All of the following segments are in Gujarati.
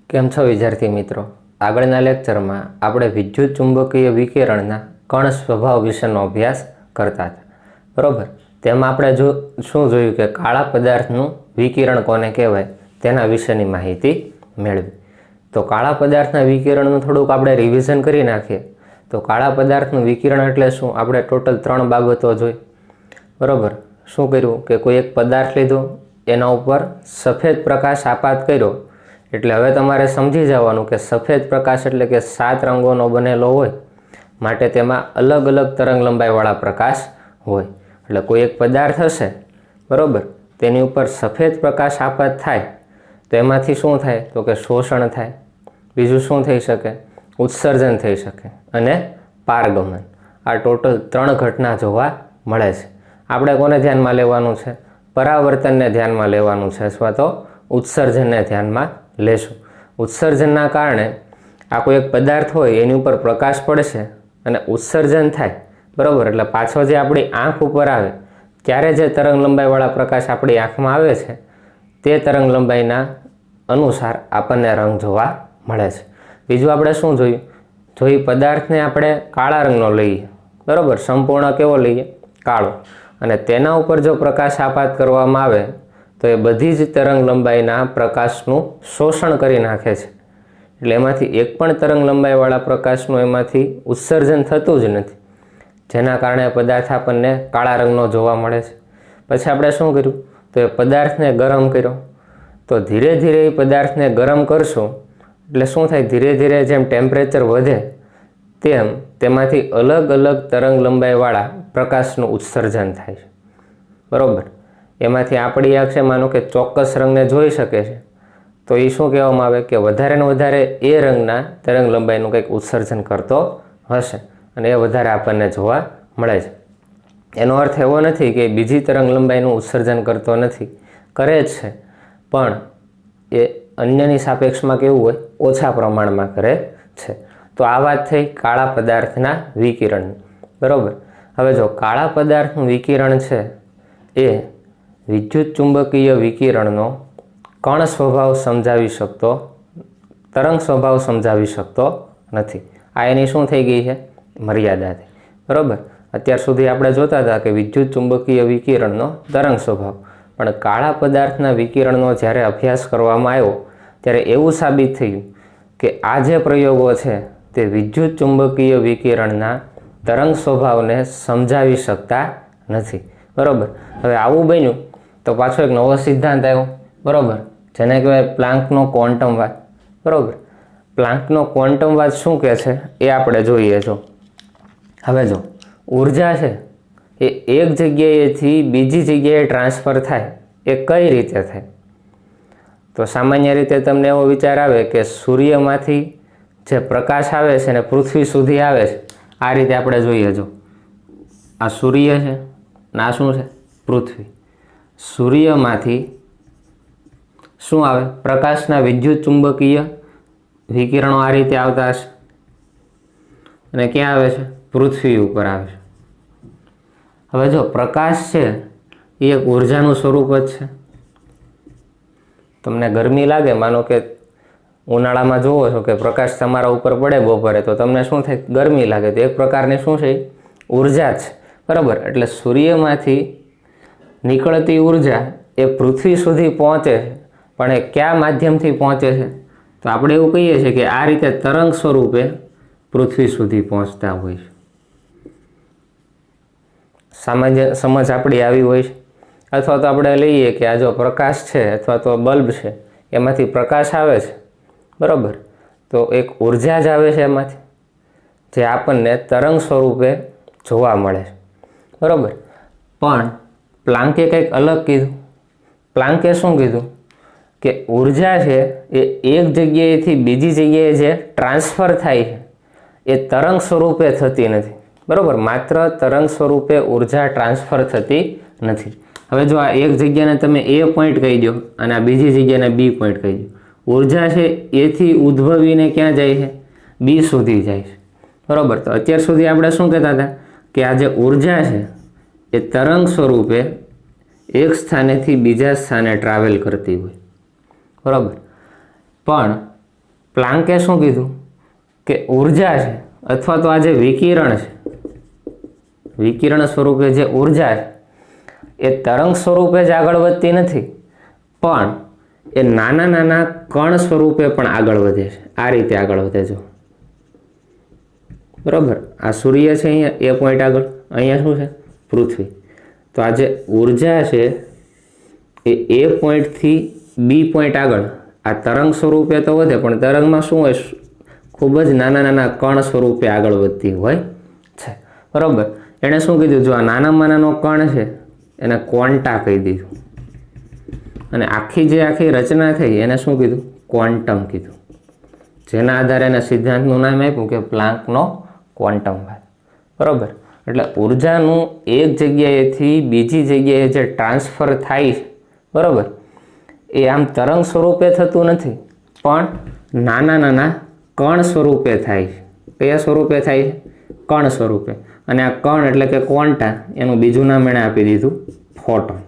કેમ છો વિદ્યાર્થી મિત્રો? આગળના લેક્ચરમાં આપણે વિદ્યુત ચુંબકીય વિકિરણના કણ સ્વભાવ વિશેનો અભ્યાસ કરતા હતા, બરોબર? તેમાં આપણે શું જોયું કે કાળા પદાર્થનું વિકિરણ કોને કહેવાય તેના વિશેની માહિતી મેળવી. તો કાળા પદાર્થના વિકિરણનું થોડુંક આપણે રિવિઝન કરી નાખીએ. તો કાળા પદાર્થનું વિકિરણ એટલે શું? આપણે ટોટલ 3 બાબતો જોઈ, બરોબર? શું કર્યું કે કોઈ એક પદાર્થ લીધો, એના ઉપર સફેદ પ્રકાશ આપાત કર્યો, એટલે હવે તમારે સમજી જવાનું કે સફેદ પ્રકાશ એટલે કે 7 રંગોનો બનેલો હોય, માટે તેમાં અલગ અલગ તરંગ લંબાઈવાળા પ્રકાશ હોય. એટલે કોઈ એક પદાર્થ હશે, બરોબર, તેની ઉપર સફેદ પ્રકાશ આપાત થાય તો એમાંથી શું થાય? તો કે શોષણ થાય. બીજું શું થઈ શકે? ઉત્સર્જન થઈ શકે અને પારગમન. આ ટોટલ 3 ઘટના જોવા મળે છે. આપણે કોને ધ્યાનમાં લેવાનું છે? પરાવર્તનને ધ્યાનમાં લેવાનું છે, અથવા તો ઉત્સર્જનને ધ્યાનમાં લેશું. ઉત્સર્જનના કારણે આ કોઈ એક પદાર્થ હોય એની ઉપર પ્રકાશ પડશે અને ઉત્સર્જન થાય, બરાબર? એટલે પાછો જે આપણી આંખ ઉપર આવે ત્યારે જે તરંગ લંબાઈવાળા પ્રકાશ આપણી આંખમાં આવે છે તે તરંગ લંબાઈના અનુસાર આપણને રંગ જોવા મળે છે. બીજું આપણે શું જોયું? જો એ પદાર્થને આપણે કાળા રંગનો લઈએ, બરાબર, સંપૂર્ણ કેવો લઈએ? કાળો, અને તેના ઉપર જો પ્રકાશ આપાત કરવામાં આવે તો એ બધી જ તરંગ લંબાઈના પ્રકાશનું શોષણ કરી નાખે છે. એટલે એમાંથી એક પણ તરંગ લંબાઈવાળા પ્રકાશનું એમાંથી ઉત્સર્જન થતું જ નથી, જેના કારણે પદાર્થ આપણને કાળા રંગનો જોવા મળે છે. પછી આપણે શું કર્યું? તો એ પદાર્થને ગરમ કર્યો. તો ધીરે ધીરે એ પદાર્થને ગરમ કરશું એટલે શું થાય? ધીરે ધીરે જેમ ટેમ્પરેચર વધે તેમ તેમાંથી અલગ અલગ તરંગ લંબાઈવાળા પ્રકાશનું ઉત્સર્જન થાય છે, બરાબર? એમાંથી આપણી આંખ માનો કે ચોક્કસ રંગને જોઈ શકે છે, તો એ શું કહેવામાં આવે કે વધારે ને વધારે એ રંગના તરંગ લંબાઈનું કંઈક ઉત્સર્જન કરતો હશે અને એ વધારે આપણને જોવા મળે છે. એનો અર્થ એવો નથી કે બીજી તરંગ લંબાઈનું ઉત્સર્જન કરતો નથી, કરે જ છે, પણ એ અન્યની સાપેક્ષમાં કેવું હોય? ઓછા પ્રમાણમાં કરે છે. તો આ વાત થઈ કાળા પદાર્થના વિકિરણની, બરાબર. હવે જો કાળા પદાર્થનું વિકિરણ છે એ વિદ્યુત ચુંબકીય વિકિરણનો કણ સ્વભાવ સમજાવી શકતો, તરંગ સ્વભાવ સમજાવી શકતો નથી. આ એની શું થઈ ગઈ છે? મર્યાદા થઈ, બરાબર. અત્યાર સુધી આપણે જોતા હતા કે વિદ્યુત ચુંબકીય વિકિરણનો તરંગ સ્વભાવ, પણ કાળા પદાર્થના વિકિરણનો જ્યારે અભ્યાસ કરવામાં આવ્યો ત્યારે એવું સાબિત થયું કે આ જે પ્રયોગો છે તે વિદ્યુત ચુંબકીય વિકિરણના તરંગ સ્વભાવને સમજાવી શકતા નથી, બરાબર. હવે આવું બન્યું તો પાછો એક નવો સિદ્ધાંત આવ્યો, બરાબર, જેને કહેવાય પ્લાન્કનો ક્વોન્ટમવાદ, બરાબર. પ્લાન્કનો ક્વોન્ટમવાદ શું કહે છે એ આપણે જોઈએ. જો હવે જો ઉર્જા છે એ એક જગ્યાએથી બીજી જગ્યાએ ટ્રાન્સફર થાય, એ કઈ રીતે થાય? તો સામાન્ય રીતે તમને એવો વિચાર આવે કે સૂર્યમાંથી જે પ્રકાશ આવે છે ને પૃથ્વી સુધી આવે છે, આ રીતે આપણે જોઈએ. જો આ સૂર્ય છે ને આ શું છે? પૃથ્વી. સૂર્યમાંથી શું આવે? પ્રકાશના વિદ્યુત ચુંબકીય વિકિરણો આ રીતે આવતા હશે અને ક્યાં આવે છે? પૃથ્વી ઉપર આવે છે. હવે જો પ્રકાશ છે એ એક ઉર્જાનું સ્વરૂપ જ છે. તમને ગરમી લાગે, માનો કે ઉનાળામાં જોવો છો કે પ્રકાશ તમારા ઉપર પડે બપોરે, તો તમને શું થાય? ગરમી લાગે. તો એક પ્રકારની શું છે? ઉર્જા છે, બરાબર. એટલે સૂર્યમાંથી નીકળતી ઉર્જા એ પૃથ્વી સુધી પહોંચે છે, પણ એ કયા માધ્યમથી પહોંચે છે? તો આપણે એવું કહીએ છીએ કે આ રીતે તરંગ સ્વરૂપે પૃથ્વી સુધી પહોંચતા હોય છે. સામાન્ય સમજ આપણી આવી હોય છે. અથવા તો આપણે લઈએ કે આ જો પ્રકાશ છે અથવા તો બલ્બ છે, એમાંથી પ્રકાશ આવે છે, બરાબર, તો એક ઉર્જા જ આવે છે એમાંથી, જે આપણને તરંગ સ્વરૂપે જોવા મળે છે, બરાબર. પણ પ્લાન્કે કંઈક અલગ કીધું. પ્લાન્કે શું કીધું? કે ઉર્જા છે એ એક જગ્યાએથી બીજી જગ્યાએ જે ટ્રાન્સફર થાય છે એ તરંગ સ્વરૂપે થતી નથી, બરાબર. માત્ર તરંગ સ્વરૂપે ઉર્જા ટ્રાન્સફર થતી નથી. હવે જો આ એક જગ્યાને તમે એ પોઈન્ટ કહી દો અને આ બીજી જગ્યાને બી પોઈન્ટ કહી દો, ઉર્જા છે એથી ઉદ્ભવીને ક્યાં જાય છે? બી સુધી જાય છે, બરાબર. તો અત્યાર સુધી આપણે શું કહેતા હતા કે આ જે ઉર્જા છે એ તરંગ સ્વરૂપે એક સ્થાનેથી બીજા સ્થાને ટ્રાવેલ કરતી હોય, બરાબર. પણ પ્લાન્કે શું કીધું કે ઉર્જા છે અથવા તો આ જે વિકિરણ છે, વિકિરણ સ્વરૂપે જે ઉર્જા છે એ તરંગ સ્વરૂપે જ આગળ વધતી નથી, પણ એ નાના નાના કણ સ્વરૂપે પણ આગળ વધે છે. આ રીતે આગળ વધે છે. બરાબર, આ સૂર્ય છે અહીંયા એ પોઈન્ટ આગળ, અહીંયા શું છે પૃથ્વી. તો આ જે ઉર્જા છે એ પોઈન્ટથી બી પોઈન્ટ આગળ આ તરંગ સ્વરૂપે તો વધે, પણ તરંગમાં શું હોય, ખૂબ જ નાના નાના કણ સ્વરૂપે આગળ વધતી હોય છે. બરાબર, એણે શું કીધું, જો આ નાનામાં નાનો કણ છે એને ક્વોન્ટા કહી દીધું, અને આખી જે આખી રચના થઈ એને શું કીધું, ક્વોન્ટમ કીધું, જેના આધારે એના સિદ્ધાંતનું નામ આપ્યું કે પ્લાન્કનો ક્વોન્ટમવાદ. બરાબર, એટલે ઉર્જાનું એક જગ્યાએથી બીજી જગ્યાએ જે ટ્રાન્સફર થાય છે, બરાબર, એ આમ તરંગ સ્વરૂપે થતું નથી, પણ નાના નાના કણ સ્વરૂપે થાય છે. કયા સ્વરૂપે થાય છે? કણ સ્વરૂપે. અને આ કણ એટલે કે ક્વોન્ટા, એનું બીજું નામ એણે આપી દીધું ફોટોન.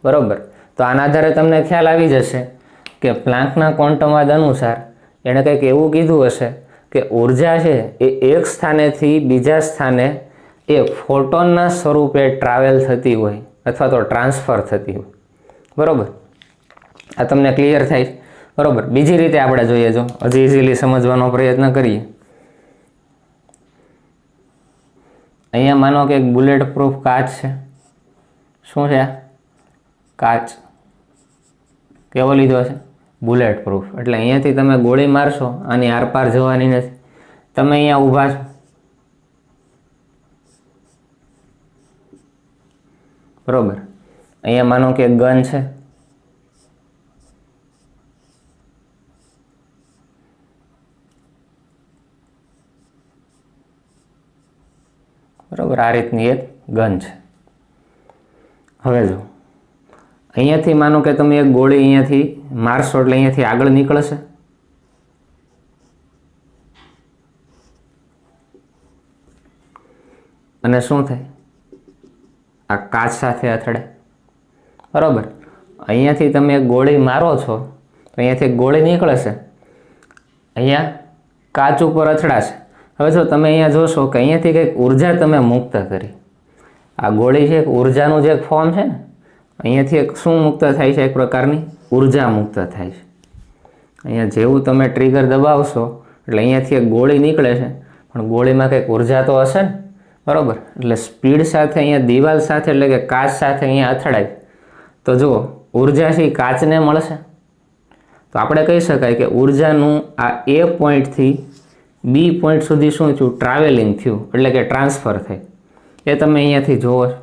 બરાબર, તો આના આધારે તમને ખ્યાલ આવી જશે કે પ્લાન્કના ક્વોન્ટમવાદ અનુસાર એણે કંઈક એવું કીધું હશે કે ઉર્જા છે એ એક સ્થાનેથી બીજા સ્થાને એ ફોટોનના સ્વરૂપે ટ્રાવેલ થતી હોય અથવા તો ટ્રાન્સફર થતી હોય. બરાબર, આ તમને ક્લિયર થાય? બરાબર, બીજી રીતે આપણે જોઈએ, જો હજી ઇઝીલી સમજવાનો પ્રયત્ન કરીએ. અહીંયા માનો કે એક બુલેટ પ્રૂફ કાચ છે. શું છે? કાચ. કેવો લીધો છે? Bullet proof. એટલે અહીંયાથી તમે ગોળી મારશો, આની આરપાર જવાની નથી. તમે અહીંયા ઊભા છો, બરોબર, અહીંયા માનો કે ગન છે, બરોબર, આ રીતની એક ગન છે. હવે જો અહીંયાથી માનો કે તમે એક ગોળી અહીંયાથી મારશો એટલે અહીંયાથી આગળ નીકળશે. અને શું થાય? આ કાચ સાથે અથડે. બરાબર, અહીંયાથી તમે એક ગોળી મારો છો તો અહીંયાથી એક ગોળી નીકળશે, અહીંયા કાચ ઉપર અથડાશે. હવે જો તમે અહીંયા જોશો કે અહીંયાથી કંઈક ઉર્જા તમે મુક્ત કરી. આ ગોળી છે એક ઉર્જાનું જે ફોર્મ છે ને, અહીંયાથી એક શું મુક્ત થાય છે? એક પ્રકારની ઉર્જા મુક્ત થાય છે. અહીંયા જેવું તમે ટ્રિગર દબાવશો એટલે અહીંયાથી એક ગોળી નીકળે છે, પણ ગોળીમાં કંઈક ઉર્જા તો હશે ને, બરાબર. એટલે સ્પીડ સાથે અહીંયા દિવાલ સાથે એટલે કે કાચ સાથે અહીંયા અથડાય તો જુઓ ઉર્જા છે કાચને મળશે. તો આપણે કહી શકાય કે ઉર્જાનું આ એ પોઈન્ટથી બી પોઈન્ટ સુધી શું થયું? ટ્રાવેલિંગ થયું, એટલે કે ટ્રાન્સફર થઈ. એ તમે અહીંયાથી જુઓ છો,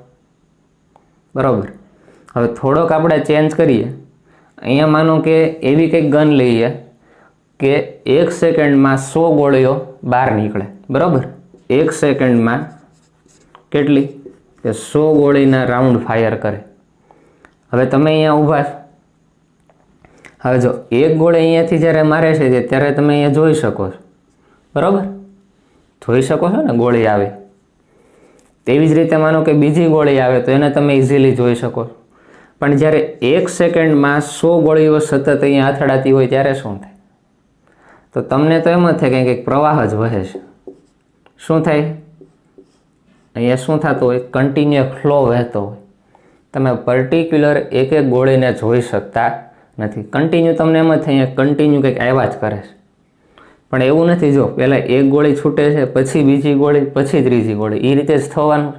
બરાબર. હવે થોડોક આપણે ચેન્જ કરીએ. અહીંયા માનો કે એવી કંઈક ગન લઈએ કે 1 સેકન્ડમાં 100 ગોળીઓ બહાર નીકળે, બરાબર. 1 સેકન્ડમાં કેટલી? કે 100 ગોળીના રાઉન્ડ ફાયર કરે. હવે તમે અહીંયા ઊભા છો. હવે જો એક ગોળી અહીંયાથી જ્યારે મારે છે ત્યારે તમે અહીંયા જોઈ શકો છો, બરાબર, જોઈ શકો છો ને ગોળી આવે. તેવી જ રીતે માનો કે બીજી ગોળી આવે તો એને તમે ઇઝીલી જોઈ શકો છો. પણ જ્યારે 1 સેકન્ડમાં 100 ગોળીઓ સતત અહીંયા અથડાતી હોય ત્યારે શું થાય? તો તમને તો એમ જ થાય કે કંઈક પ્રવાહ જ વહે છે. શું થાય? અહીંયા શું થતું હોય? કન્ટિન્યુ ફ્લો વહેતો હોય. તમે પર્ટિક્યુલર એક એક ગોળીને જોઈ શકતા નથી. કન્ટિન્યુ તમને એમ જ થાય કન્ટિન્યુ કંઈક આવ્યા જ કરે છે. પણ એવું નથી. જો પહેલાં એક ગોળી છૂટે છે, પછી બીજી ગોળી, પછી ત્રીજી ગોળી, એ રીતે જ થવાનું.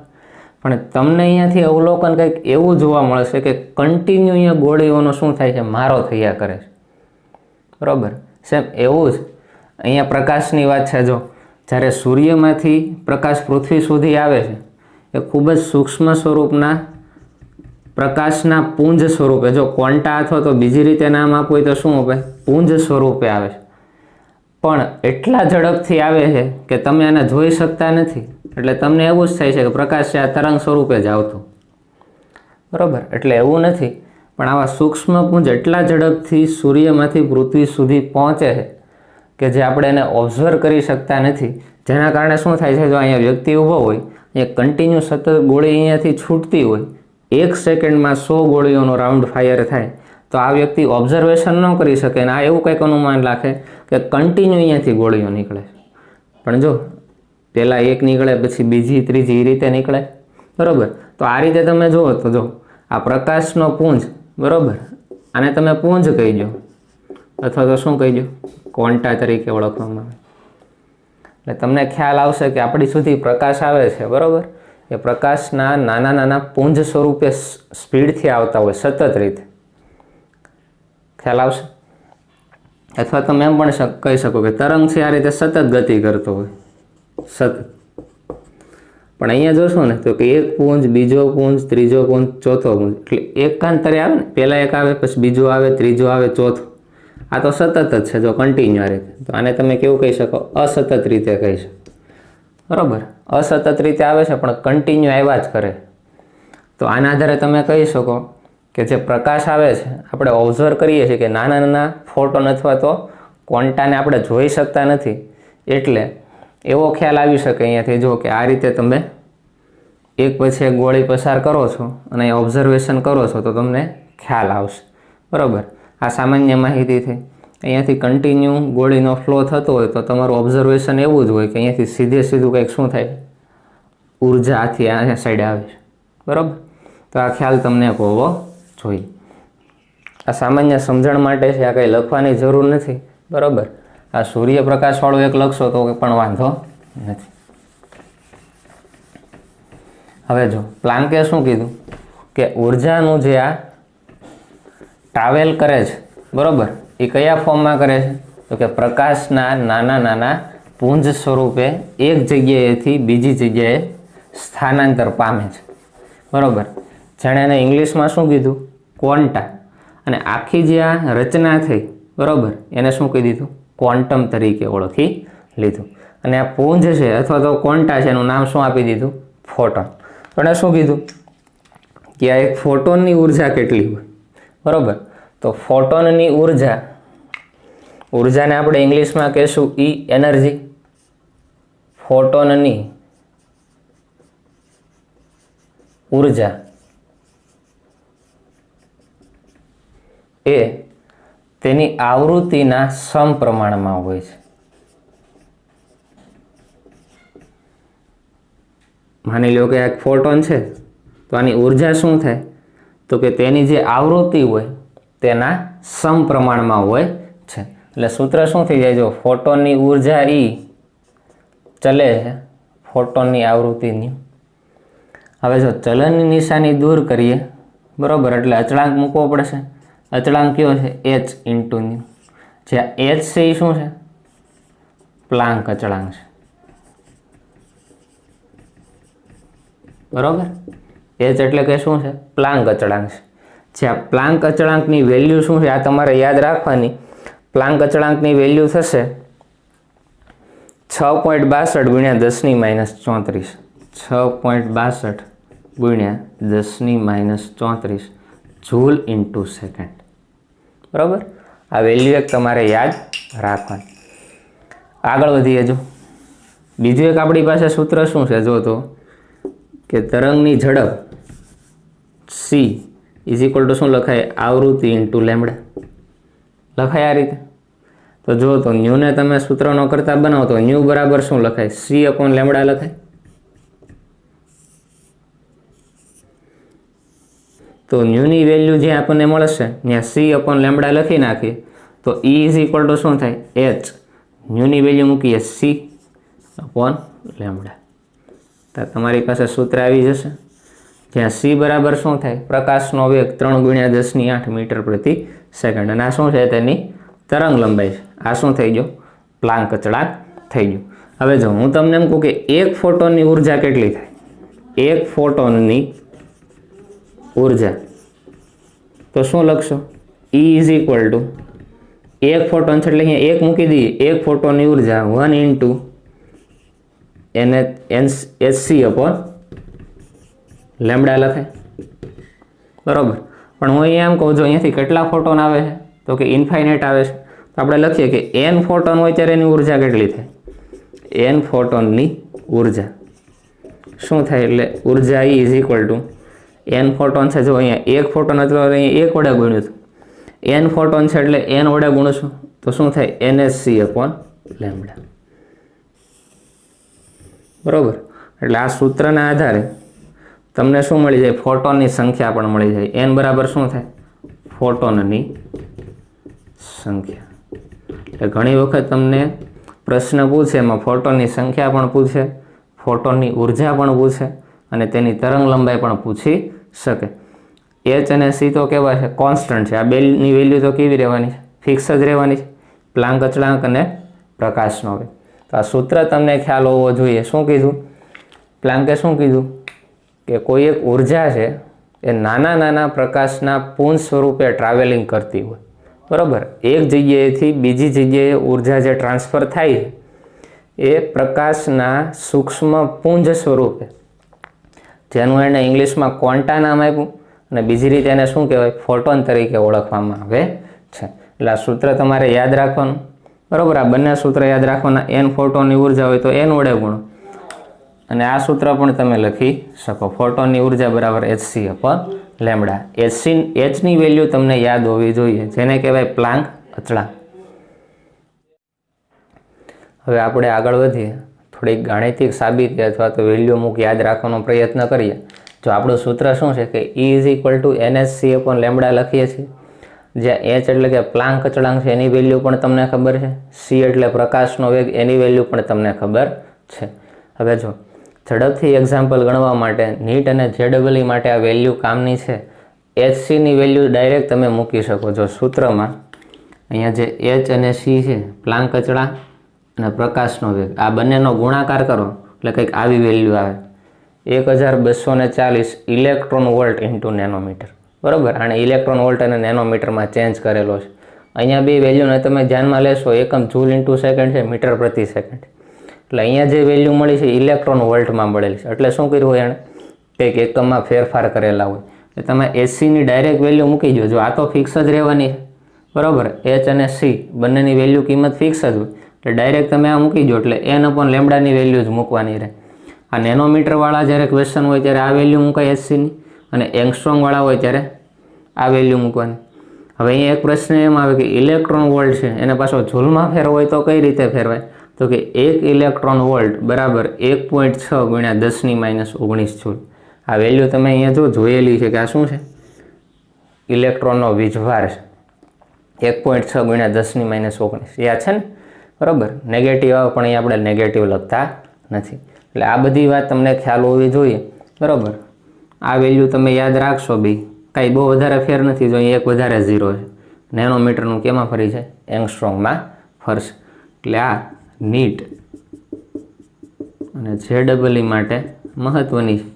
પણ તમને અહીંયાથી અવલોકન કંઈક એવું જોવા મળશે કે કન્ટિન્યુ અહીંયા ગોળીઓનો શું થાય છે? મારો થયા કરે છે, બરાબર. સેમ એવું જ અહીંયા પ્રકાશની વાત છે. જો જ્યારે સૂર્યમાંથી પ્રકાશ પૃથ્વી સુધી આવે છે એ ખૂબ જ સૂક્ષ્મ સ્વરૂપના પ્રકાશના પુંજ સ્વરૂપે, જો ક્વોન્ટા અથવા તો બીજી રીતે નામ આપવું હોય તો શું આપે? પુંજ સ્વરૂપે આવે છે. પણ એટલા ઝડપથી આવે છે કે તમે આને જોઈ શકતા નથી. એટલે તમને એવું જ થાય છે કે પ્રકાશ છે આ તરંગ સ્વરૂપે જ આવતું, બરાબર. એટલે એવું નથી, પણ આવા સૂક્ષ્મ પુંજ એટલા ઝડપથી સૂર્યમાંથી પૃથ્વી સુધી પહોંચે છે કે જે આપણે એને ઓબ્ઝર્વ કરી શકતા નથી. જેના કારણે શું થાય છે? જો અહીંયા વ્યક્તિ ઊભો હોય, અહીંયા કન્ટિન્યુ સતત ગોળી અહીંયાથી છૂટતી હોય, 1 સેકન્ડમાં 100 ગોળીઓનો રાઉન્ડ ફાયર થાય, તો આ વ્યક્તિ ઓબ્ઝર્વેશન ન કરી શકે અને આ એવું કંઈક અનુમાન રાખે કે કન્ટિન્યુ અહીંયાથી ગોળીઓ નીકળે. પણ જો પહેલાં એક નીકળે પછી બીજી ત્રીજી એ રીતે નીકળે, બરાબર. તો આ રીતે તમે જુઓ તો જો આ પ્રકાશનો પુંજ, બરાબર, આને તમે પુંજ કહી દો અથવા તો શું કહી દો, ક્વોન્ટા તરીકે ઓળખવામાં આવે. એટલે તમને ખ્યાલ આવશે કે આપણી સુધી પ્રકાશ આવે છે, બરાબર, એ પ્રકાશના નાના નાના પુંજ સ્વરૂપે સ્પીડથી આવતા હોય સતત રીતે. ખ્યાલ આવશે. અથવા તમે એમ પણ કહી શકો કે તરંગ છે આ રીતે સતત ગતિ કરતો હોય, સતત. પણ અહીંયા જોશો ને તો કે એક પુંજ, બીજો પુંજ, ત્રીજો પુંજ, ચોથો પુંજ, એટલે એકાંતરે આવે ને, પહેલાં એક આવે પછી બીજો આવે, ત્રીજો આવે, ચોથો. આ તો સતત જ છે જો કન્ટિન્યુ આ રીતે. તો આને તમે કેવું કહી શકો, અસતત રીતે કહી શકો, બરાબર. અસતત રીતે આવે છે પણ કન્ટિન્યુ આવ્યા જ કરે. તો આના આધારે તમે કહી શકો કે જે પ્રકાશ આવે છે આપણે ઓબ્ઝર્વ કરીએ છીએ કે નાના નાના ફોટોન અથવા તો ક્વોન્ટાને આપણે જોઈ શકતા નથી, એટલે એવો ખ્યાલ આવી શકે અહીંયાથી જો કે આ રીતે તમે એક પછી એક ગોળી પસાર કરો છો અને ઓબ્ઝર્વેશન કરો છો તો તમને ખ્યાલ આવશે, બરાબર. આ સામાન્ય માહિતી થઈ. અહીંયાથી કન્ટિન્યુ ગોળીનો ફ્લો થતો હોય તો તમારું ઓબ્ઝર્વેશન એવું જ હોય કે અહીંયાથી સીધે સીધું કંઈક શું થાય, ઉર્જા આથી આ સાઈડ આવે છે, બરાબર. તો આ ખ્યાલ તમને હોવો જોઈએ. આ સામાન્ય સમજણ માટે છે, આ કંઈ લખવાની જરૂર નથી, બરાબર. આ સૂર્યપ્રકાશવાળું એક લખશો તો પણ વાંધો નથી. હવે જો પ્લાન્કે શું કીધું કે ઉર્જાનું જે આ ટ્રાવેલ કરે છે, બરાબર, એ કયા ફોર્મમાં કરે છે તો કે પ્રકાશના નાના નાના પુંજ સ્વરૂપે એક જગ્યાએથી બીજી જગ્યાએ સ્થાનાંતર પામે છે, બરાબર. જેણે એને ઇંગ્લિશમાં શું કીધું, ક્વોન્ટા. અને આખી જે આ રચના થઈ, બરાબર, એને શું કહી દીધું, ક્વોન્ટમ તરીકે ઓળખી લીધું. અને આ પુંજ છે અથવા તો ક્વોન્ટા છે એનું નામ શું આપી દીધું, ફોટોન. તો એણે શું કીધું કે આ એક ફોટોનની ઉર્જા કેટલી હોય, બરાબર. તો ફોટોનની ઉર્જાને આપણે ઇંગ્લિશમાં કહીશું ઈ એનર્જી. ફોટોનની ઉર્જા એ તેની આવૃત્તિના સમપ્રમાણમાં હોય છે. માની લો કે આ એક ફોટોન છે તો આની ઉર્જા શું થાય તો કે તેની જે આવૃત્તિ હોય તેના સમપ્રમાણમાં હોય છે. એટલે સૂત્ર શું થઈ જાય, જો ફોટોનની ઉર્જા ઈ ચલે છે ફોટોનની આવૃત્તિની. હવે જો ચલનની નિશાની દૂર કરીએ, બરાબર, એટલે અચળાંક મૂકવો પડશે. અચળાંક કયો છે, h ઇન્ટુ ન્યુ. જ્યાં h છે એ શું છે, પ્લાન્ક અચળાંક છે, બરાબર. h એટલે કે શું છે, પ્લાન્ક અચળાંક છે. જ્યાં પ્લાન્ક અચળાંકની વેલ્યુ શું છે આ તમારે યાદ રાખવાની. પ્લાન્ક અચળાંકની વેલ્યુ થશે 6.62 ગુણ્યા 10⁻34. 6.62 ગુણ્યા 10⁻34 જૂલ ઇન્ટુ સેકન્ડ, બરાબર. આ વેલ્યુ એક તમારે યાદ રાખવાની. આગળ વધીએ. જો બીજું એક આપણી પાસે સૂત્ર શું છે, જો તો કે તરંગની ઝડપ c ઇઝ ઇક્વલ ટુ શું લખાય, આવૃત્તિ ઇન્ટુ લેમ્ડા લખાય આ રીતે. તો જો તો ન્યૂને તમે સૂત્રનો કરતા બનાવો તો ન્યૂ બરાબર શું લખાય, c અપોન લેમ્ડા લખાય. તો ન્યૂની વેલ્યુ જે આપણને મળશે ત્યાં c અપોન લેમ્ડા લખી નાખીએ તો e ઇઝ ઇક્વલ ટુ શું થાય, h. ન્યૂની વેલ્યુ મૂકીએ c અપોન લેમ્ડા. તો તમારી પાસે સૂત્ર આવી જશે જ્યાં c બરાબર શું થાય, પ્રકાશનો વેગ 3 ગુણ્યા 10⁸ મીટર પ્રતિ સેકન્ડ. અને આ શું છે, તેની તરંગ લંબાઈ છે. આ શું થઈ ગયો, પ્લાન્ક અચળાંક થઈ ગયું. હવે જો હું તમને એમ કહું કે એક ફોટોનની ઉર્જા કેટલી થાય, એક ફોટોનની ઉર્જા, તો શું લખશો, E ઇઝ ઇક્વલ ટુ એક ફોટોન છે એટલે અહીંયા એક મૂકી દઈએ, એક ફોટોનની ઉર્જા 1 ઇન્ટુ hc અપોન લેમ્ડા લખાય, બરાબર. પણ હું અહીંયા એમ કહું છું અહીંયાથી કેટલા ફોટોન આવે છે તો કે ઇન્ફાઇનાઇટ આવે છે. તો આપણે લખીએ કે n ફોટોન હોય ત્યારે એની ઉર્જા કેટલી થાય, n ફોટોનની ઉર્જા શું થાય, એટલે ઉર્જા E is equal two n photon છે. જો અહીંયા એક ફોટોન એટલે અહીંયા એક વડે ગુણ્યું હતું n ફોટોન છે એટલે n વડે ગુણશું તો શું થાય NhC/λ. બરોબર, એટલે આ સૂત્રના આધારે તમને શું મળી જાય? ફોટોનની સંખ્યા પણ મળી જાય. n બરાબર શું થાય? ફોટોનની સંખ્યા. એટલે ઘણી વખત તમને પ્રશ્ન પૂછે એમાં ફોટોનની સંખ્યા પણ પૂછે, ફોટોનની ઉર્જા પણ પૂછે અને તેની તરંગ લંબાઈ પણ પૂછી શકે. H અને C તો કેવા છે? કોન્સ્ટન્ટ છે. આ બેની વેલ્યુ તો કેવી રહેવાની છે? ફિક્સ જ રહેવાની છે. પ્લાન્ક અચળાંક અને પ્રકાશનો વેગ. તો આ સૂત્ર તમને ખ્યાલ હોવો જોઈએ. શું કીધું? પ્લાન્કે શું કીધું કે કોઈ એક ઉર્જા છે એ નાના નાના પ્રકાશના પૂર્ણ સ્વરૂપે ટ્રાવેલિંગ કરતી હોય. બરાબર, એક જગ્યાએથી બીજી જગ્યાએ ઉર્જા જે ટ્રાન્સફર થાય છે એ પ્રકાશના સૂક્ષ્મ પુંજ સ્વરૂપે, જેનું એને ઇંગ્લિશમાં ક્વોન્ટા નામ આપ્યું અને બીજી રીતે એને શું કહેવાય? ફોટોન તરીકે ઓળખવામાં આવે છે. એટલે આ સૂત્ર તમારે યાદ રાખવાનું. બરાબર, આ બંને સૂત્ર યાદ રાખવાના. n ફોટોનની ઉર્જા હોય તો n વડે ગુણો અને આ સૂત્ર પણ તમે લખી શકો. ફોટોનની ઉર્જા બરાબર Hc/λ. Hની વેલ્યુ તમને યાદ હોવી જોઈએ, જેને કહેવાય પ્લાન્ક અચળાંક. હવે આપણે આગળ વધીએ, થોડીક ગાણિતિક સાબિતી અથવા તો વેલ્યુ અમુક યાદ રાખવાનો પ્રયત્ન કરીએ. જો આપણું સૂત્ર શું છે કે E=NhC/λ લખીએ છીએ, જ્યાં H એટલે કે પ્લાન્ક અચળાંક છે એની વેલ્યુ પણ તમને ખબર છે, C એટલે પ્રકાશનો વેગ એની વેલ્યુ પણ તમને ખબર છે. હવે જો ઝડપથી એક્ઝામ્પલ ગણવા માટે નીટ અને JEE માટે આ વેલ્યુ કામની છે. HCની વેલ્યુ ડાયરેક્ટ તમે મૂકી શકો છો સૂત્રમાં. અહીંયા જે H અને C છે, પ્લાન્ક અચળાંક અને પ્રકાશનો વેગ, આ બંનેનો ગુણાકાર કરો એટલે કંઈક આવી વેલ્યુ આવે, 1240 ઇલેક્ટ્રોન વોલ્ટ ઇન્ટુ નેનોમીટર. બરાબર, આને ઇલેક્ટ્રોન વોલ્ટ અને નેનોમીટરમાં ચેન્જ કરેલો છે. અહીંયા બે વેલ્યુને તમે ધ્યાનમાં લેશો, એકમ જૂલ ઇન્ટુ સેકન્ડ છે, મીટર પ્રતિ સેકન્ડ. એટલે અહીંયા જે વેલ્યુ મળી છે ઇલેક્ટ્રોન વોલ્ટમાં મળેલી છે. એટલે શું કર્યું હોય? એણે કંઈક એકમમાં ફેરફાર કરેલા હોય. એટલે તમે HCની ડાયરેક્ટ વેલ્યુ મૂકી દો. જો આ તો ફિક્સ જ રહેવાની છે. બરાબર, H અને C બંનેની વેલ્યુ કિંમત ફિક્સ જ હોય એટલે ડાયરેક્ટ તમે આ મૂકી દો એટલે n/λની વેલ્યુ જ મૂકવાની રહે. આ નેનોમીટરવાળા જ્યારે ક્વેશ્ચન હોય ત્યારે આ વેલ્યુ મૂકાય HCની, અને એંગસ્ટ્રોમવાળા હોય ત્યારે આ વેલ્યુ મૂકવાની. હવે અહીંયા એક પ્રશ્ન એમ આવે કે ઇલેક્ટ્રોન વોલ્ટ છે એને પાછો જૂલમાં ફેરવો હોય તો કઈ રીતે ફેરવાય? તો કે 1 ઇલેક્ટ્રોન વોલ્ટ બરાબર 1.6 × 10⁻19 જૂલ. આ વેલ્યુ તમે અહીંયા જો જોયેલી છે કે આ શું છે? ઇલેક્ટ્રોનનો વીજભાર છે, 1.6 × 10⁻19 યાદ છે ને? બરાબર, નેગેટિવ આવે પણ અહીંયા આપણે નેગેટિવ લખતા નથી. એટલે આ બધી વાત તમને ખ્યાલ હોવી જોઈએ. બરાબર, આ વેલ્યુ તમે યાદ રાખશો બી, કાંઈ બહુ વધારે ફેર નથી. જો અહીંયા એક વધારે 0 છે, નેનોમીટરનું કેમાં ફરી છે? એંગસ્ટ્રોમમાં ફરશે. એટલે આ નીટ અને JEE માટે મહત્વની છે.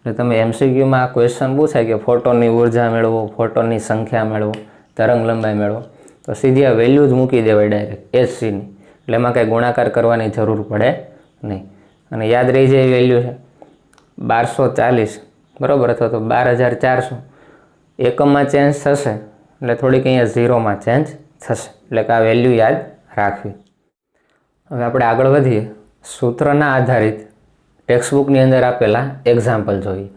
એટલે તમે MCQમાં આ ક્વેશ્ચન પૂછાય કે ફોટોનની ઉર્જા મેળવો, ફોટોનની સંખ્યા મેળવો, તરંગ લંબાઈ મેળવો, તો સીધી આ વેલ્યુ જ મૂકી દેવાય ડાયરેક્ટ HCની. એટલે એમાં કાંઈ ગુણાકાર કરવાની જરૂર પડે નહીં અને યાદ રહી જાય વેલ્યુ છે 1240 બરાબર, અથવા તો 12400. એકમમાં ચેન્જ થશે એટલે થોડીક અહીંયા 0માં ચેન્જ થશે. એટલે કે આ વેલ્યુ યાદ રાખવી. હવે આપણે આગળ વધીએ, સૂત્રના આધારિત ટેક્સ્ટબુકની અંદર આપેલા એક્ઝામ્પલ જોઈએ.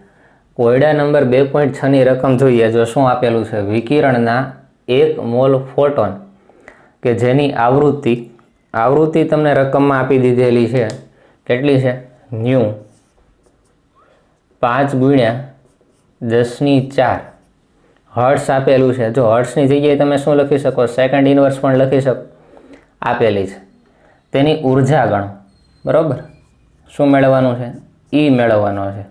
કોયડા નંબર 2.6ની રકમ જોઈએ. જો શું આપેલું છે? વિકિરણના 1 મોલ ફોટોન કે જેની આવૃત્તિ તમને રકમમાં આપી દીધેલી છે. કેટલી છે? ન્યૂ 5 × 10⁴ હર્ટ્સ આપેલું છે. જો હર્ટ્સની જગ્યાએ તમે શું લખી શકો? સેકન્ડ ઇનવર્સ પણ લખી શકો. આપેલી છે. તેની ઉર્જા ગણો. બરાબર, શું મેળવવાનું છે? E મેળવવાનો છે.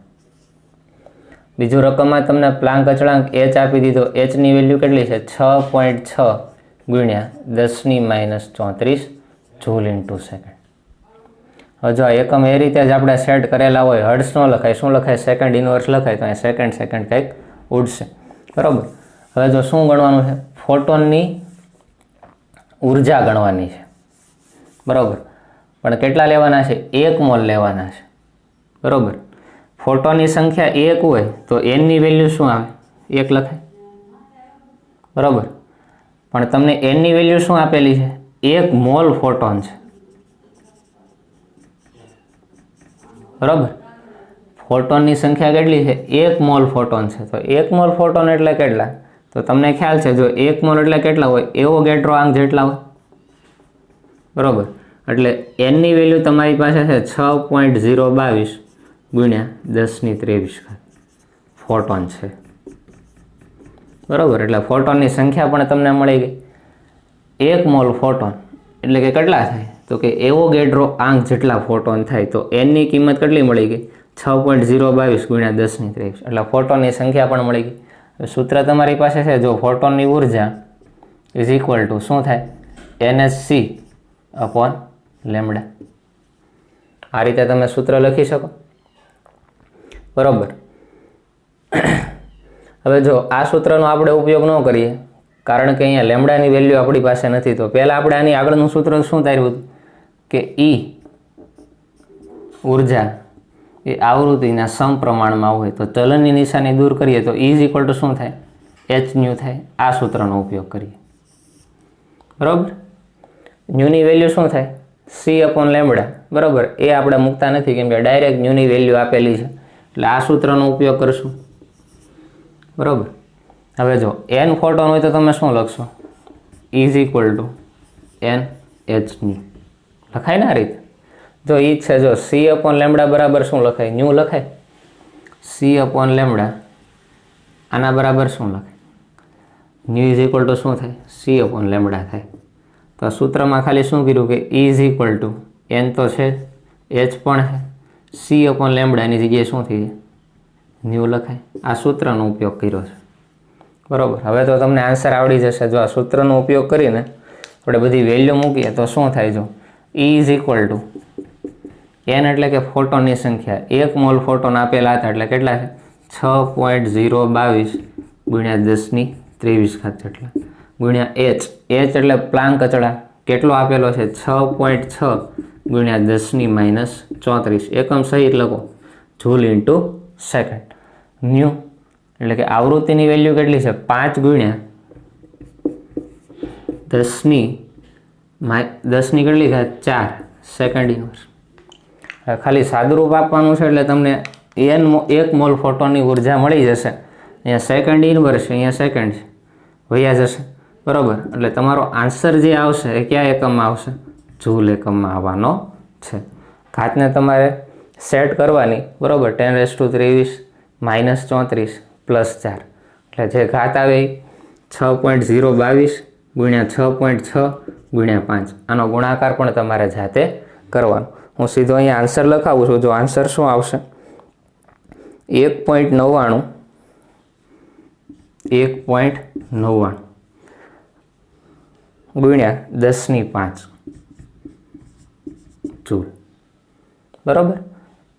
બીજું રકમમાં તમને પ્લાન્ક અચળાંક H આપી દીધો. Hની વેલ્યુ કેટલી છે? 6.6 × 10⁻34 જૂલ ઇન્ટુ સેકન્ડ. હવે જો એકમ એ રીતે જ આપણે સેટ કરેલા હોય, હર્ટ્સ ન લખાય, શું લખાય? સેકન્ડ ઇનવર્સ લખાય. તો અહીં સેકન્ડ કંઈક ઉડશે. બરાબર, હવે જો શું ગણવાનું છે? ફોટોનની ઉર્જા ગણવાની છે. બરાબર, પણ કેટલા લેવાના છે? 1 મોલ લેવાના છે. બરાબર, ફોટોનની સંખ્યા 1 હોય તો nની વેલ્યુ શું આવે? 1 લખાય. બરાબર, પણ તમને nની વેલ્યુ શું આપેલી છે? 1 મોલ ફોટોન છે. બરાબર, ફોટોનની સંખ્યા કેટલી છે? 1 મોલ ફોટોન છે. તો 1 મોલ ફોટોન એટલે કેટલા? તો તો તમને ખ્યાલ છે જો 1 મોલ એટલે કેટલા હોય, એવોગેડ્રો જેટલા હોય, બરાબર. એટલે એનની વેલ્યુ તમારી પાસે છે 6.022 ગુણ્યા 1023 ફોટોન છે, બરાબર. એટલે ફોટોનની સંખ્યા પણ તમને મળી ગઈ. 1 મોલ ફોટોન એટલે કે કેટલા થાય, તો કે એવોગેડ્રો જેટલા ફોટોન થાય. તો એનની કિંમત કેટલી મળી ગઈ, 6.022 ગુણ્યા 1023. એટલે ફોટોનની સંખ્યા પણ મળી ગઈ. સૂત્ર તમારી પાસે છે, જો ફોટોનની ઉર્જા ઇઝ ઇક્વલ ટુ શું થાય, NhC અપોન લેમડા. આ રીતે તમે સૂત્ર લખી શકો, બરાબર. હવે જો આ સૂત્રનો આપણે ઉપયોગ ન કરીએ, કારણ કે અહીંયા લેમડાની વેલ્યુ આપણી પાસે નથી, તો પહેલાં આપણે આની આગળનું સૂત્ર શું ધાર્યું હતું કે ઉર્જા એ આવૃત્તિના સમપ્રમાણમાં હોય. તો ચલનની નિશાની દૂર કરીએ તો ઇઝ ઇક્વલ ટુ શું થાય, hν થાય. આ સૂત્રનો ઉપયોગ કરીએ, બરાબર. ન્યુની વેલ્યુ શું થાય, C અપોન લેમડા, બરાબર. એ આપણે મૂકતા નથી કેમ કે ડાયરેક્ટ ન્યુની વેલ્યુ આપેલી છે, એટલે આ સૂત્રનો ઉપયોગ કરશું, બરાબર. હવે જો n ફોટોન હોય તો તમે શું લખશો, ઇઝ ઇક્વલ ટુ Nhν લખાય ને આ રીતે. જો એ જ છે, જો C અપોન લેમડા બરાબર શું લખાય, ન્યુ લખાય. C અપોન લેમડા આના બરાબર શું લખાય, ન્યુ ઇઝ ઇક્વલ ટુ શું થાય, C અપોન લેમડા થાય. તો આ સૂત્રમાં ખાલી શું કર્યું કે ઇઝ ઇક્વલ ટુ n તો છે, h પણ છે, C અપોન લેમડાની જગ્યાએ શું થઈ જાય, ન્યુ લખાય. આ સૂત્રનો ઉપયોગ કર્યો છે, બરાબર. હવે તો તમને આન્સર આવડી જશે. જો આ સૂત્રનો ઉપયોગ કરીને આપણે બધી વેલ્યુ મૂકીએ તો શું થાય, જો E is equal two n એટલે કે ફોટોનની સંખ્યા, 1 મોલ ફોટોન આપેલા હતા એટલે કેટલા છે, 6.022 ગુણ્યા 1023 જેટલા ગુણ્યા h. h એટલે પ્લાન્ક અચળાંક કેટલો આપેલો છે, 6.6 ગુણ્યા 10⁻34. એકમ સહિત લખો, જૂલ ઇન્ટુ સેકન્ડ. ન્યુ એટલે કે આવૃત્તિની વેલ્યુ કેટલી છે, 5 ગુણ્યા 10ની કેટલી ઘાત 4 સેકન્ડ ઇન્વર્સ. ખાલી સાદુરૂપ આપવાનું છે એટલે તમને 1 મોલ ફોટોનની ઉર્જા મળી જશે. અહીંયા સેકન્ડ ઇન્વર્સ, અહીંયા સેકન્ડ વયા જશે, બરાબર. એટલે તમારો આન્સર જે આવશે એ કયા એકમમાં આવશે, જૂલ એકમમાં આવવાનો છે. ઘાતને તમારે સેટ કરવાની, બરાબર. 10⁻23 -34 +4 એટલે જે ઘાત આવે 6.022 ગુણ્યા 6.6 ગુણ્યા 5. આનો ગુણાકાર પણ તમારે જાતે કરવાનો. હું સીધો અહીંયા આન્સર લખાવું છું. જો આન્સર શું આવશે, 1.99 ગુણ્યા 10⁵ જૂલ, બરાબર.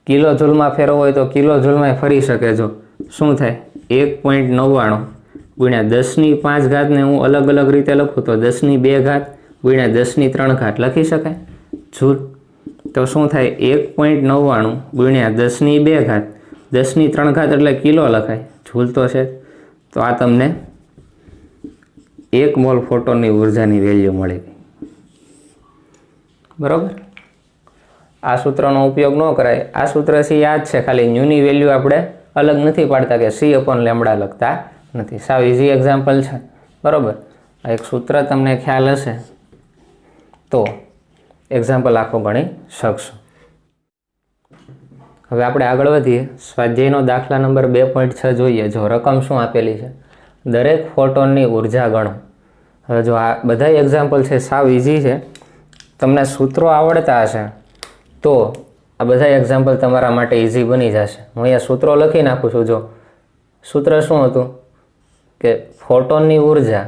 કિલો જૂલમાં ફેરવો હોય તો કિલો જૂલમાં ફરી શકે. જો શું થાય, 1.99 ગુણ્યા 10⁵ ઘાતને હું અલગ અલગ રીતે લખું તો 10⁵ ઘાત ગુણ્યા 10⁵ ઘાત લખી શકાય જૂલ. તો શું થાય, 1.99 ગુણ્યા 10⁵ ઘાત 10⁵ ઘાત એટલે કિલો લખાય, જૂલ તો છે. તો આ તમને 1 મોલ ફોટોનની ઉર્જાની વેલ્યુ મળી ગઈ, બરાબર. આ સૂત્રનો ઉપયોગ ન કરાય. આ સૂત્રથી યાદ છે, ખાલી ન્યુની વેલ્યુ આપણે અલગ નથી પાડતા કે C અપોન લેમડા લખતા નથી. સાવ ઇઝી એક્ઝામ્પલ છે, બરાબર. આ એક સૂત્ર તમને ખ્યાલ હશે તો એક્ઝામ્પલ આખો ગણી શકશો. હવે આપણે આગળ વધીએ. સ્વાધ્યાયનો દાખલા નંબર 2.6 જોઈએ. જો રકમ શું આપેલી છે, દરેક ફોટોનની ઉર્જા ગણો. હવે જો આ બધા એક્ઝામ્પલ છે સાવ ઇઝી છે, તમને સૂત્રો આવડતા હશે તો આ બધા એક્ઝામ્પલ તમારા માટે ઇઝી બની જશે. હું અહીંયા સૂત્રો લખી નાખું છું. જો સૂત્ર શું હતું કે ફોટોનની ઉર્જા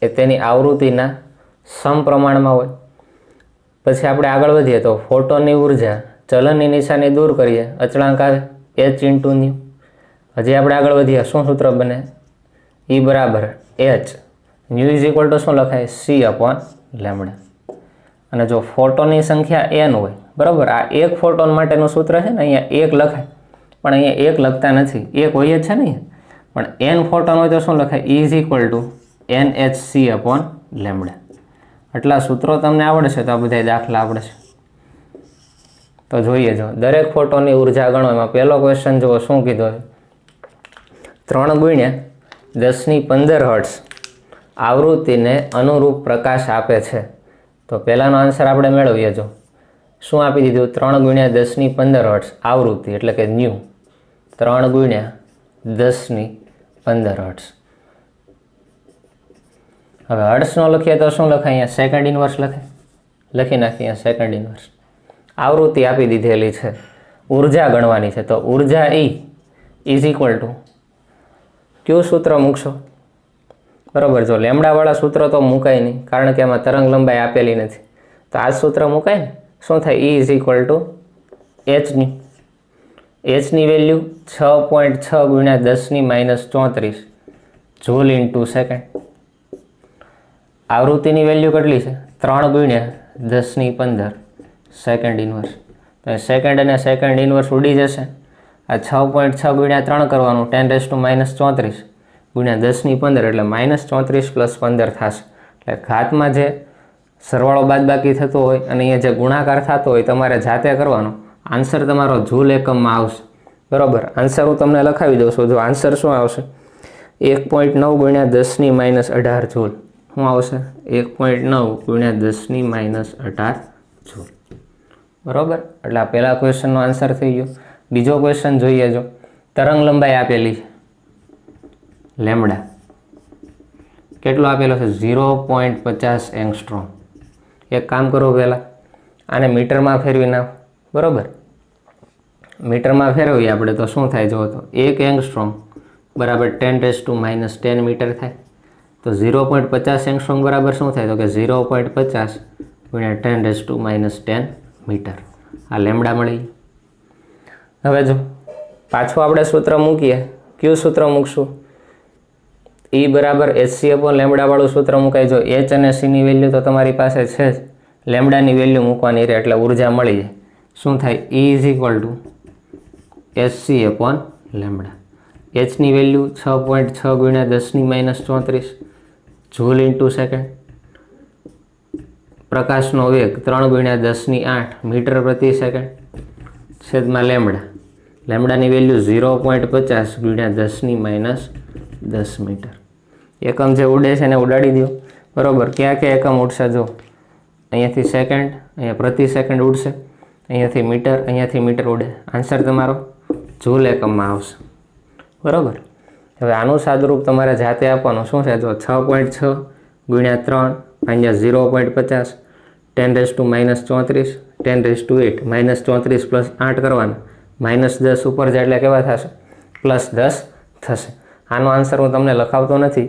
એ તેની આવૃત્તિના સમપ્રમાણમાં હોય. પછી આપણે આગળ વધીએ તો ફોટોનની ઉર્જા, ચલનની નિશાની દૂર કરીએ, અચળાંક આવે h ઇન્ટુ ન્યુ. હજી આપણે આગળ વધીએ, શું સૂત્ર બને, E બરાબર h, new is equal two શું લખાય, C અપોન લેમડા. અને જો ફોટોનની સંખ્યા n હોય, બરાબર. આ એક ફોટોન માટેનું સૂત્ર છે ને, અહીંયા 1 લખાય, પણ અહીંયા 1 લખતા નથી, 1 હોય જ છે ને અહીંયા. પણ n ફોટોન હોય તો શું લખાય, E is equal two NhC upon lambda. આટલા સૂત્રો તમને આવડશે તો આ બધા દાખલા આવડશે. તો જોઈએ, જો દરેક ફોટોનની ઉર્જા ગણો. એમાં પહેલો ક્વેશ્ચન જુઓ, શું કીધો, 3 ગુણ્યા 10^15 હર્ટ્ઝ આવૃત્તિને અનુરૂપ પ્રકાશ આપે છે. તો પહેલાનો આન્સર આપણે મેળવીએ. જો શું આપી દીધું? 3×10^15 હર્ટ્ઝ આવૃત્તિ એટલે કે ન્યૂ. 3×10^15 હર્ટ્ઝ. હવે હર્ટ્ઝનો લખીએ તો શું લખાય? અહીંયા સેકન્ડ ઇનવર્સ લખી નાખીએ. અહીંયા સેકન્ડ ઇનવર્સ. આવૃત્તિ આપી દીધેલી છે, ઉર્જા ગણવાની છે. તો ઉર્જા E ઇઝ ઇક્વલ ટુ કયું સૂત્ર મૂકશો? બરાબર. જો લેમડાવાળા સૂત્ર તો મુકાય નહીં, કારણ કે એમાં તરંગ લંબાઈ આપેલી નથી. તો આ સૂત્ર મુકાય ને. શું થાય? E ઇઝ ઇક્વલ ટુ Hની. Hની વેલ્યુ 6.6×10^-34 જૂલ ઇન્ટુ સેકન્ડ. આવૃત્તિની વેલ્યુ કેટલી છે? 3×10^15 સેકન્ડ ઇનવર્સ. તો સેકન્ડ અને સેકન્ડ ઇનવર્સ ઉડી જશે. આ 6.6×3 કરવાનું 10^-34 ×10^15 એટલે -34 + 15 થશે. એટલે ઘાતમાં જે સરવાળો બાદબાકી થતો હોય અને અહીંયા જે ગુણાકાર થતો હોય તમારે જાતે કરવાનો. આન્સર તમારો જૂલ એકમમાં આવશે. બરાબર. આન્સર હું તમને લખાવી દઉં છું. જો આન્સર શું આવશે? 1.9×10^-18 જૂલ. શું આવશે? 1.9×10^-18 જૂલ. બરાબર. એટલે આ પહેલા ક્વેશ્ચનનો આન્સર થઈ ગયો. બીજો ક્વેશ્ચન જોઈએ. જો તરંગ લંબાઈ આપેલી છે લેમ્ડા, કેટલો આપેલો છે? 0.50 એંગસ્ટ્રોમ. એક કામ કરો, પહેલાં આને મીટરમાં ફેરવી નાખો. બરાબર. મીટરમાં ફેરવીએ આપણે તો શું થાય? જુઓ તો 1 એંગસ્ટ્રોમ બરાબર 10^-10 મીટર થાય. તો 0.50 એંગસ્ટ્રોમ બરાબર શું થાય? તો કે 0.50 × 10^-10 મીટર. આ લેમ્ડા મળી. હવે જો પાછું આપણે સૂત્ર મૂકીએ. કયું સૂત્ર મૂકશું? E બરાબર HC/લેમ્ડા વાળું સૂત્ર મુકાય. જો H અને C ની વેલ્યુ તો તમારી પાસે છે જ, લેમ્ડાની વેલ્યુ મૂકવાની રહે એટલે ઉર્જા મળી જાય. શું થાય? E ઇઝ ઇક્વલ ટુ HC/લેમ્ડા. Hની વેલ્યુ 6.6×10^-34 જૂલ ઇન્ટુ સેકન્ડ. પ્રકાશનો વેગ 3×10^8 મીટર પ્રતિ સેકન્ડ છેદમાં લેમ્ડા. લેમ્ડાની value 0.50×10^-10 metre. એકમ જે ઉડે છે એને ઉડાડી દો. બરાબર. ક્યાં ક્યાં એકમ ઉડશે? જો અહીંયાથી સેકન્ડ, અહીંયા પ્રતિ સેકન્ડ ઉડશે, અહીંયાથી મીટર ઉડે. આન્સર તમારો જૂલ એકમમાં આવશે. બરાબર. હવે આનું સાદુરૂપ તમારે જાતે આપવાનું. શું છે? જો 6.6×3 અહીંયા 0.50 10^-34 10^8 -34 + 8 કરવાના. -10 ઉપર જાય એટલે કેવા થશે? +10 થશે. આનો આન્સર હું તમને લખાવતો નથી,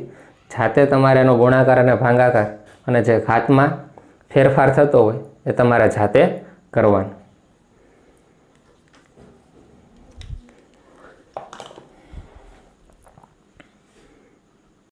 જાતે તમારે એનો ગુણાકાર અને ભાગાકાર અને જે ઘાતમાં ફેરફાર થતો હોય એ તમારે જાતે કરવાનો.